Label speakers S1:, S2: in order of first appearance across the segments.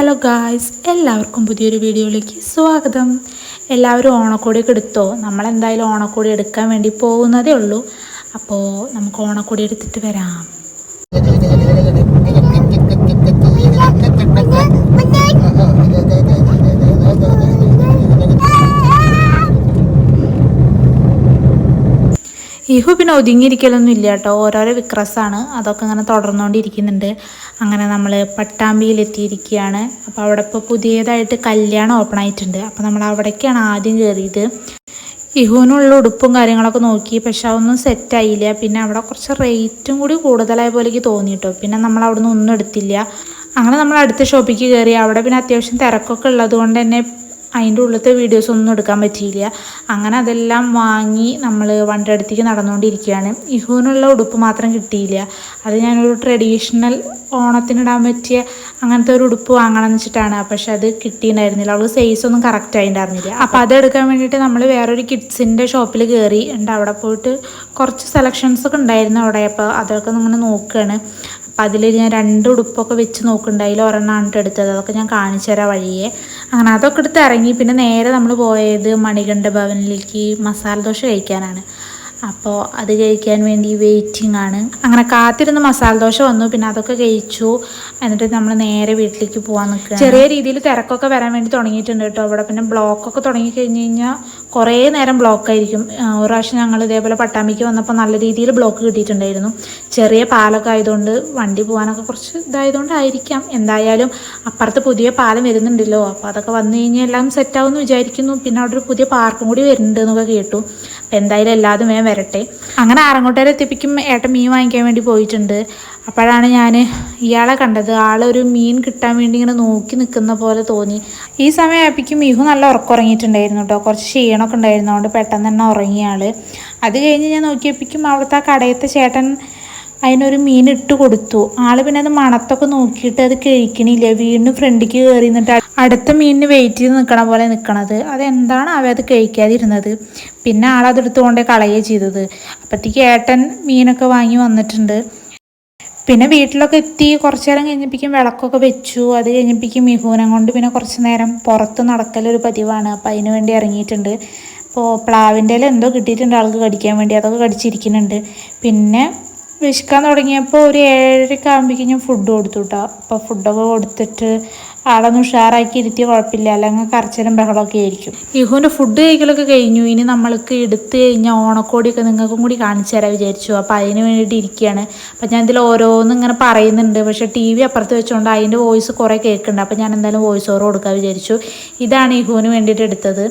S1: Hello guys, എല്ലാവർക്കും പുതിയൊരു വീഡിയോയിലേക്ക് സ്വാഗതം. എല്ലാവരും ഓണക്കോടിയൊക്കെ എടുത്തോ? നമ്മളെന്തായാലും ഓണക്കോടി എടുക്കാൻ വേണ്ടി പോകുന്നതേ ഉള്ളൂ. അപ്പോൾ നമുക്ക് ഓണക്കോടി എടുത്തിട്ട് വരാം. ഇഹു പിന്നെ ഒതുങ്ങിയിരിക്കലൊന്നും ഇല്ല കേട്ടോ, ഓരോരോ വിക്രസാണ്, അതൊക്കെ ഇങ്ങനെ തുടർന്നുകൊണ്ടിരിക്കുന്നുണ്ട്. അങ്ങനെ നമ്മൾ പട്ടാമ്പിയിലെത്തിയിരിക്കുകയാണ്. അപ്പോൾ അവിടെ ഇപ്പോൾ പുതിയതായിട്ട് കല്യാണം ഓപ്പൺ ആയിട്ടുണ്ട്. അപ്പോൾ നമ്മൾ അവിടേക്കാണ് ആദ്യം കയറിയത്. ഇഹുവിനുള്ള ഉടുപ്പും കാര്യങ്ങളൊക്കെ നോക്കി, പക്ഷെ അതൊന്നും സെറ്റായില്ല. പിന്നെ അവിടെ കുറച്ച് റേറ്റും കൂടി കൂടുതലായ പോലേക്ക് തോന്നി കേട്ടോ. പിന്നെ നമ്മൾ അവിടെ നിന്ന് ഒന്നും എടുത്തില്ല. അങ്ങനെ നമ്മൾ അടുത്ത ഷോപ്പിലേക്ക് കയറി. അവിടെ പിന്നെ അത്യാവശ്യം തിരക്കൊക്കെ ഉള്ളത് കൊണ്ട് തന്നെ അതിൻ്റെ ഉള്ളിലത്തെ വീഡിയോസ് ഒന്നും എടുക്കാൻ പറ്റിയില്ല. അങ്ങനെ അതെല്ലാം വാങ്ങി നമ്മൾ വണ്ടി അടുത്തേക്ക് നടന്നുകൊണ്ടിരിക്കുകയാണ്. ഇഹുവിനുള്ള ഉടുപ്പ് മാത്രം കിട്ടിയില്ല. അത് ഞാനൊരു ട്രഡീഷണൽ ഓണത്തിനിടാൻ പറ്റിയ അങ്ങനത്തെ ഒരു ഉടുപ്പ് വാങ്ങണം എന്ന് വെച്ചിട്ടാണ്. പക്ഷെ അത് കിട്ടിയിട്ടുണ്ടായിരുന്നില്ല. അവൾ സൈസ് ഒന്നും കറക്റ്റ് ആയിട്ടുണ്ടായിരുന്നില്ല. അപ്പോൾ അതെടുക്കാൻ വേണ്ടിയിട്ട് നമ്മൾ വേറൊരു കിഡ്സിൻ്റെ ഷോപ്പിൽ കയറി ഉണ്ട്. അവിടെ പോയിട്ട് കുറച്ച് സെലക്ഷൻസൊക്കെ ഉണ്ടായിരുന്നു അവിടെ. അപ്പോൾ അതൊക്കെ ഇങ്ങനെ നോക്കുകയാണ്. അപ്പം അതിൽ ഞാൻ 2 ഉടുപ്പൊക്കെ വെച്ച് നോക്കുന്നുണ്ട്. അതിൽ ഒരെണ്ണമാണ് എടുത്തത്. അതൊക്കെ ഞാൻ കാണിച്ചു തരാം വഴിയെ. അങ്ങനെ അതൊക്കെ എടുത്ത് ഇറങ്ങി. പിന്നെ നേരെ നമ്മൾ പോയത് മണികണ്ഠ ഭവനിലേക്ക് മസാല ദോശ കഴിക്കാനാണ്. അപ്പോൾ അത് കഴിക്കാൻ വേണ്ടി വെയിറ്റിംഗ് ആണ്. അങ്ങനെ കാത്തിരുന്ന് മസാല ദോശ വന്നു. പിന്നെ അതൊക്കെ കഴിച്ചു. എന്നിട്ട് നമ്മൾ നേരെ വീട്ടിലേക്ക് പോകാൻ നിൽക്കുക. ചെറിയ രീതിയിൽ തിരക്കൊക്കെ വരാൻ വേണ്ടി തുടങ്ങിയിട്ടുണ്ട് കേട്ടോ അവിടെ. പിന്നെ ബ്ലോക്കൊക്കെ തുടങ്ങി കഴിഞ്ഞ് കഴിഞ്ഞാൽ കുറേ നേരം ബ്ലോക്കായിരിക്കും. ഒരു പ്രാവശ്യം ഞങ്ങൾ ഇതേപോലെ പട്ടാമ്പിക്ക് വന്നപ്പോൾ നല്ല രീതിയിൽ ബ്ലോക്ക് കിട്ടിയിട്ടുണ്ടായിരുന്നു. ചെറിയ പാലൊക്കെ ആയതുകൊണ്ട് വണ്ടി പോകാനൊക്കെ കുറച്ച് ഇതായതുകൊണ്ടായിരിക്കാം. എന്തായാലും അപ്പുറത്ത് പുതിയ പാലം വരുന്നുണ്ടല്ലോ. അപ്പോൾ അതൊക്കെ വന്നു കഴിഞ്ഞാൽ എല്ലാം സെറ്റാവുമെന്ന് വിചാരിക്കുന്നു. പിന്നെ അവിടെ ഒരു പുതിയ പാർക്കും കൂടി വരുന്നുണ്ട് എന്നൊക്കെ കേട്ടു. അപ്പോൾ എന്തായാലും എല്ലാതും വേഗം വരട്ടെ. അങ്ങനെ ആറങ്ങോട്ടേരെ എത്തിപ്പിക്കും ഏട്ടൻ മീൻ വാങ്ങിക്കാൻ വേണ്ടി പോയിട്ടുണ്ട്. അപ്പോഴാണ് ഞാൻ ഇയാളെ കണ്ടത്. ആളൊരു മീൻ കിട്ടാൻ വേണ്ടി ഇങ്ങനെ നോക്കി നിൽക്കുന്ന പോലെ തോന്നി. ഈ സമയം ആയപ്പോഴേക്കും ഇഹു നല്ല ഉറക്കമുറങ്ങിയിട്ടുണ്ടായിരുന്നു കേട്ടോ. കുറച്ച് ക്ഷീണമൊക്കെ ഉണ്ടായിരുന്നു. അതുകൊണ്ട് പെട്ടെന്ന് തന്നെ ഉറങ്ങിയ ആൾ. അത് കഴിഞ്ഞ് ഞാൻ നോക്കിയപ്പോഴേക്കും അവിടുത്തെ ആ കടയത്തെ ചേട്ടൻ അതിനൊരു മീൻ ഇട്ട് കൊടുത്തു. ആൾ പിന്നെ അത് മണത്തൊക്കെ നോക്കിയിട്ട് അത് കഴിക്കണില്ല. വീണ്ടും ഫ്രണ്ടിലേക്ക് കയറി നിന്നിട്ട് അടുത്ത മീനിന് വെയിറ്റ് ചെയ്ത് നിൽക്കണ പോലെ നിൽക്കണത്. അതെന്താണ് അത് കഴിക്കാതിരുന്നത്. പിന്നെ ആളതെടുത്ത് കൊണ്ടേ കളയുകയാണ് ചെയ്തത്. അപ്പോഴത്തേക്ക് ഏട്ടൻ മീനൊക്കെ വാങ്ങി വന്നിട്ടുണ്ട്. പിന്നെ വീട്ടിലൊക്കെ എത്തി കുറച്ച് നേരം കഴിഞ്ഞപ്പോഴേക്കും വിളക്കൊക്കെ വെച്ചു. അത് കഴിഞ്ഞപ്പോഴേക്കും മിഹുവിനെ കൊണ്ട് പിന്നെ കുറച്ച് നേരം പുറത്ത് നടക്കലൊരു പതിവാണ്. അപ്പോൾ അതിന് വേണ്ടി ഇറങ്ങിയിട്ടുണ്ട്. അപ്പോൾ പ്ലാവിൻ്റെ ഇല എന്തോ കിട്ടിയിട്ടുണ്ട് ആൾക്ക് കടിക്കാൻ വേണ്ടി. അതൊക്കെ കടിച്ചിരിക്കുന്നുണ്ട്. പിന്നെ വിശക്കാൻ തുടങ്ങിയപ്പോൾ ഒരു 7:30 ആകുമ്പോഴേക്കും ഞാൻ ഫുഡ് കൊടുത്തു കേട്ടോ. അപ്പോൾ ഫുഡൊക്കെ കൊടുത്തിട്ട് ആളൊന്ന് ഉഷാറാക്കി ഇരുത്തിയ കുഴപ്പമില്ല. അല്ലെങ്കിൽ കരച്ചിലും ബഹളമൊക്കെ ആയിരിക്കും. ഇഹുവിൻ്റെ ഫുഡ് കഴിക്കലൊക്കെ കഴിഞ്ഞു. ഇനി നമ്മൾക്ക് എടുത്ത് കഴിഞ്ഞാൽ ഓണക്കോടിയൊക്കെ നിങ്ങൾക്കും കൂടി കാണിച്ചു തരാൻ വിചാരിച്ചു. അപ്പോൾ അതിന് വേണ്ടിയിട്ട് ഇരിക്കുകയാണ്. അപ്പോൾ ഞാൻ ഇതിൽ ഓരോന്നും ഇങ്ങനെ പറയുന്നുണ്ട്. പക്ഷേ TV അപ്പുറത്ത് വെച്ചുകൊണ്ട് അതിൻ്റെ വോയിസ് കുറേ കേൾക്കുന്നുണ്ട്. അപ്പോൾ ഞാൻ എന്തായാലും വോയിസ് ഓവർ കൊടുക്കാൻ വിചാരിച്ചു. ഇതാണ് ഇഹുവിന് വേണ്ടിയിട്ട് എടുത്തത്.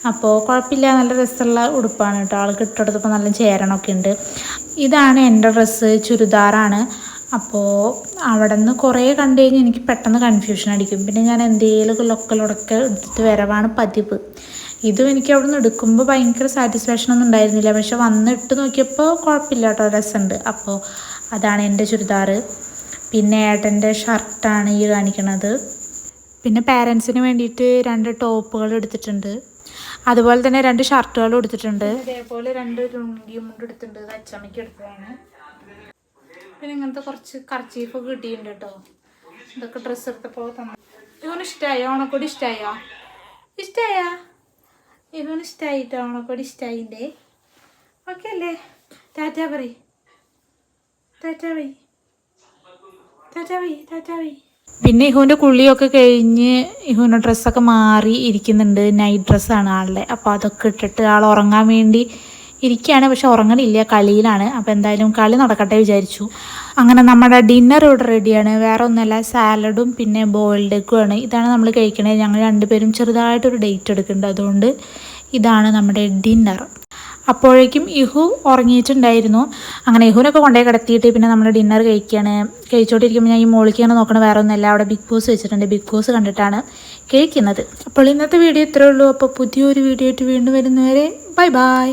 S1: അപ്പോൾ കുഴപ്പമില്ല, നല്ല രസമുള്ള ഉടുപ്പാണ് കേട്ടോ. ആൾക്ക് ഇട്ടെടുത്തപ്പോൾ നല്ല ചേരണമൊക്കെ ഉണ്ട്. ഇതാണ് എൻ്റെ ഡ്രസ്സ്, ചുരിദാറാണ്. അപ്പോൾ അവിടെ നിന്ന് കുറേ കണ്ടു കഴിഞ്ഞാൽ എനിക്ക് പെട്ടെന്ന് കൺഫ്യൂഷൻ അടിക്കും. പിന്നെ ഞാൻ എന്തെങ്കിലും ലൊക്കലൊടക്കെ എടുത്തിട്ട് വരവാണ് പതിവ്. ഇതും എനിക്ക് അവിടെ നിന്ന് എടുക്കുമ്പോൾ ഭയങ്കര സാറ്റിസ്ഫാക്ഷനൊന്നും ഉണ്ടായിരുന്നില്ല. പക്ഷെ വന്നിട്ട് നോക്കിയപ്പോൾ കുഴപ്പമില്ല കേട്ടോ, രസമുണ്ട്. അപ്പോൾ അതാണ് എൻ്റെ ചുരിദാർ. പിന്നെ ഏട്ടൻ്റെ ഷർട്ടാണ് ഈ കാണിക്കണത്. പിന്നെ പാരൻസിന് വേണ്ടിയിട്ട് 2 ടോപ്പുകൾ എടുത്തിട്ടുണ്ട്. അതുപോലെ തന്നെ 2 ഷർട്ടുകളും എടുത്തിട്ടുണ്ട്. അതേപോലെ 2 ലുങ്കിയും കൊണ്ട് എടുത്തിട്ടുണ്ട്. ഇത് അച്ചമ്മയ്ക്ക് എടുത്തതാണ്. പിന്നെ ഇങ്ങനത്തെ കുറച്ച് കർച്ചീഫൊക്കെ കിട്ടിയിട്ടുണ്ട് കേട്ടോ. ഇതൊക്കെ ഡ്രസ്സ് എടുത്തപ്പോൾ തന്നെ. ഇവന് ഇഷ്ടമായോ ഓണക്കോടി? ഇഷ്ടമായോ? ഇഷ്ടമായോ? ഇവന് ഇഷ്ടമായിട്ടോ ഓണക്കോടി? ഇഷ്ടമായില്ലേ? ഓക്കെ അല്ലേ? ടാറ്റാ പറയ്. Tata bye. Tata bye. Tata bye. പിന്നെ ഇഹുവിൻ്റെ കുളിയൊക്കെ കഴിഞ്ഞ് ഇഹുവിൻ്റെ ഡ്രസ്സൊക്കെ മാറി ഇരിക്കുന്നുണ്ട്. നൈറ്റ് ഡ്രസ്സാണ് ആളുടെ. അപ്പോൾ അതൊക്കെ ഇട്ടിട്ട് ആൾ ഉറങ്ങാൻ വേണ്ടി ഇരിക്കുകയാണ്. പക്ഷെ ഉറങ്ങണില്ല, കളിയിലാണ്. അപ്പോൾ എന്തായാലും കളി നടക്കട്ടെ വിചാരിച്ചു. അങ്ങനെ നമ്മുടെ ഡിന്നർ ഇവിടെ റെഡിയാണ്. വേറെ ഒന്നുമല്ല, സാലഡും പിന്നെ ബോയിൽഡ് എഗ്ഗുമാണ്. ഇതാണ് നമ്മൾ കഴിക്കണത്. ഞങ്ങൾ 2 പേരും ചെറുതായിട്ടൊരു ഡേറ്റ് എടുക്കുന്നുണ്ട്. അതുകൊണ്ട് ഇതാണ് നമ്മുടെ ഡിന്നർ. അപ്പോഴേക്കും ഇഹു ഉറങ്ങിയിട്ടുണ്ടായിരുന്നു. അങ്ങനെ ഇഹുവിനൊക്കെ കൊണ്ടുപോയി കിടത്തിയിട്ട് പിന്നെ നമ്മൾ ഡിന്നർ കഴിക്കുകയാണ്. കഴിച്ചുകൊണ്ടിരിക്കുമ്പോൾ ഞാൻ ഈ മോളിക്കാണ് നോക്കണത്. വേറെ ഒന്നുമല്ല, അവിടെ ബിഗ് ബോസ് വെച്ചിട്ടുണ്ട്. ബിഗ് ബോസ് കണ്ടിട്ടാണ് കഴിക്കുന്നത്. അപ്പോൾ ഇന്നത്തെ വീഡിയോ ഇത്രയേ ഉള്ളൂ. അപ്പോൾ പുതിയൊരു വീഡിയോ ആയിട്ട് വീണ്ടും വരുന്നവരെ ബൈ ബൈ.